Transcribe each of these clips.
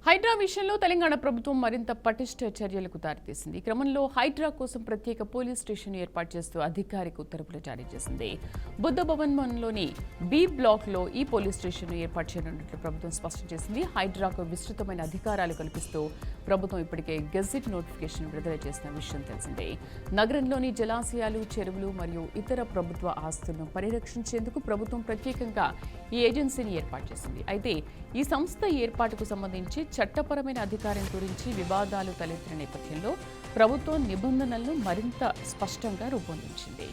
హైడ్రా విషయంలో తెలంగాణ ప్రభుత్వం మరింత పటిష్ట చర్యలకు దారితీసింది. ఈ క్రమంలో హైడ్రా కోసం ప్రత్యేక పోలీస్ స్టేషన్ ఏర్పాటు చేస్తూ అధికారిక ఉత్తర్వులు జారీ చేసింది. బుద్ధ భవన్లోని బి బ్లాక్ లో ఈ పోలీస్ స్టేషన్ ఏర్పాటు చేయనున్నట్లు ప్రభుత్వం స్పష్టం చేసింది. హైడ్రాకు విస్తృతమైన అధికారాలు కల్పిస్తూ ప్రభుత్వం ఇప్పటికే గెజిట్ నోటిఫికేషన్ విడుదల చేసిన విషయం తెలిసిందే. నగరంలోని జలాశయాలు, చెరువులు మరియు ఇతర ప్రభుత్వ ఆస్తులను పరిరక్షించేందుకు ప్రభుత్వం ప్రత్యేకంగా ఈ ఏజెన్సీని ఏర్పాటు చేసింది. అయితే ఈ సంస్థ ఏర్పాటుకు సంబంధించి చట్టపరమైన అధికారం గురించి వివాదాలు తలెత్తిన నేపథ్యంలో ప్రభుత్వం నిబంధనలను మరింత స్పష్టంగా రూపొందించింది.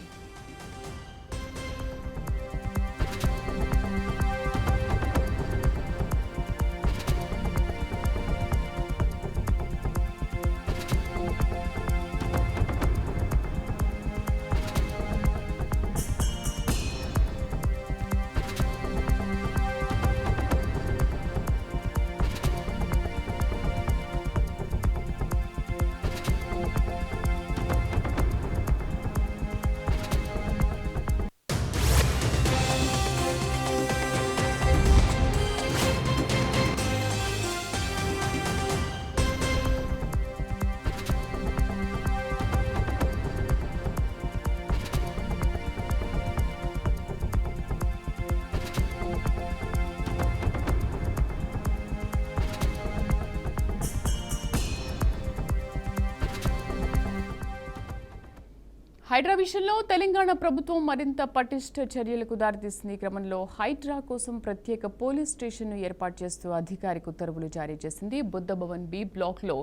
హైడ్రా విషయంలో తెలంగాణ ప్రభుత్వం మరింత పటిష్ట చర్యలకు దారితీసింది. ఈ క్రమంలో హైడ్రా కోసం ప్రత్యేక పోలీస్ స్టేషన్ను ఏర్పాటు చేస్తూ అధికారిక ఉత్తర్వులు జారీ చేసింది. బుద్ధ భవన్ బి బ్లాక్ లో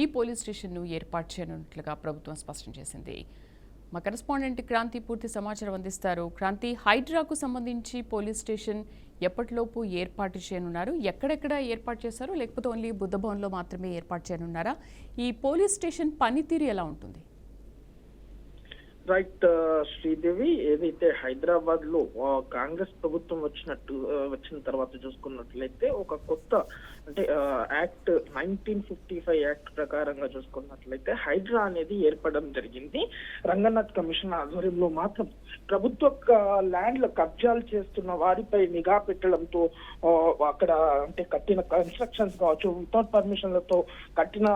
ఈ పోలీస్ స్టేషన్ను ఏర్పాటు చేయనున్నట్లుగా ప్రభుత్వం స్పష్టం చేసింది. మా కరెస్పాండెంట్ క్రాంతి పూర్తి సమాచారం అందిస్తారు. క్రాంతి, హైడ్రాకు సంబంధించి పోలీస్ స్టేషన్ ఎప్పటిలోపు ఏర్పాటు చేయనున్నారు? ఎక్కడెక్కడ ఏర్పాటు చేశారు, లేకపోతే ఓన్లీ బుద్ధ భవన్లో మాత్రమే ఏర్పాటు చేయనున్నారా? ఈ పోలీస్ స్టేషన్ పనితీరు ఎలా ఉంటుంది? రైట్ శ్రీదేవి, ఏదైతే హైదరాబాద్ లో కాంగ్రెస్ ప్రభుత్వం వచ్చిన తర్వాత చూసుకున్నట్లయితే ఒక కొత్త అంటే యాక్ట్ 1955 యాక్ట్ ప్రకారంగా చూసుకున్నట్లయితే హైడ్రా అనేది ఏర్పడడం జరిగింది. రంగనాథ్ కమిషన్ ఆధ్వర్యంలో మాత్రం ప్రభుత్వ ల్యాండ్ల కబ్జాలు చేస్తున్న వారిపై నిఘా పెట్టడంతో అక్కడ అంటే కట్టిన కన్స్ట్రక్షన్స్ కావచ్చు, వితౌట్ పర్మిషన్లతో కట్టిన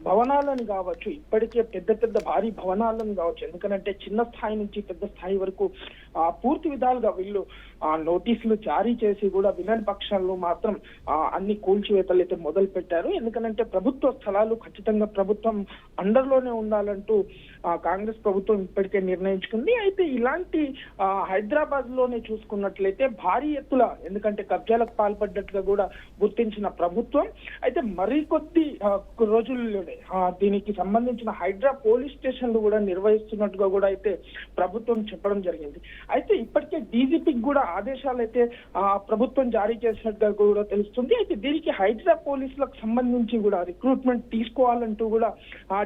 భవనాలను కావచ్చు, ఇప్పటికే పెద్ద భారీ భవనాలను కావచ్చు, ఎందుకంటే చిన్న స్థాయి నుంచి పెద్ద స్థాయి వరకు పూర్తి విధాలుగా వీళ్ళు నోటీసులు జారీ చేసి కూడా వినని పక్షాల్లో మాత్రం అన్ని కూల్చివేతలు అయితే మొదలు పెట్టారు. ఎందుకంటే ప్రభుత్వ స్థలాలు ఖచ్చితంగా ప్రభుత్వం అండర్లోనే ఉండాలంటూ కాంగ్రెస్ ప్రభుత్వం ఇప్పటికే నిర్ణయించుకుంది. అయితే ఇలాంటి హైదరాబాద్ లోనే చూసుకున్నట్లయితే భారీ ఎత్తుల ఎందుకంటే కబ్జాలకు పాల్పడ్డట్టుగా కూడా గుర్తించిన ప్రభుత్వం అయితే మరికొద్ది రోజుల్లోనే దీనికి సంబంధించిన హైడ్రా పోలీస్ స్టేషన్లు కూడా నిర్వహిస్తున్నట్టుగా కూడా అయితే ప్రభుత్వం చెప్పడం జరిగింది. అయితే ఇప్పటికే డీజీపీకి కూడా ఆదేశాలు అయితే ప్రభుత్వం జారీ చేసినట్టుగా కూడా తెలుస్తుంది. అయితే దీనికి హైడ్రా పోలీసులకు సంబంధించి కూడా రిక్రూట్మెంట్ తీసుకోవాలంటూ కూడా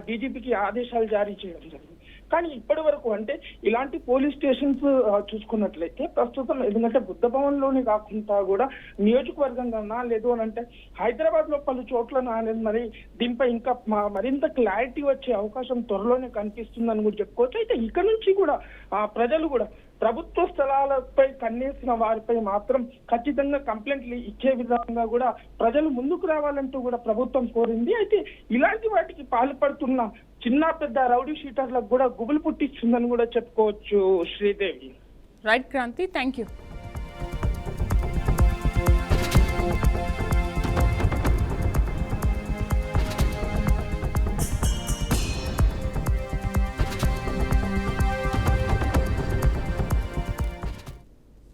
డీజీపీకి ఆదేశాలు జారీ చేయడం జరిగింది. కానీ ఇప్పటి వరకు అంటే ఇలాంటి పోలీస్ స్టేషన్స్ చూసుకున్నట్లయితే ప్రస్తుతం ఎందుకంటే బుద్ధ భవన్ లోనే కాకుండా కూడా నియోజకవర్గంగా లేదు అని అంటే హైదరాబాద్ లో పలు చోట్ల అనేది మరి దీనిపై ఇంకా మరింత క్లారిటీ వచ్చే అవకాశం త్వరలోనే కనిపిస్తుందని కూడా చెప్పుకోవచ్చు. అయితే ఇక నుంచి కూడా ప్రజలు కూడా ప్రభుత్వ స్థలాలపై కన్నేసిన వారిపై మాత్రం ఖచ్చితంగా కంప్లైంట్లు ఇచ్చే విధంగా కూడా ప్రజలు ముందుకు రావాలంటూ కూడా ప్రభుత్వం కోరింది. అయితే ఇలాంటి వాటికి పాల్పడుతున్న చిన్న పెద్ద రౌడీ షీటర్లకు కూడా గుబులు పుట్టిస్తుందని కూడా చెప్పుకోవచ్చు Sridevi. Right Kranti, thank you.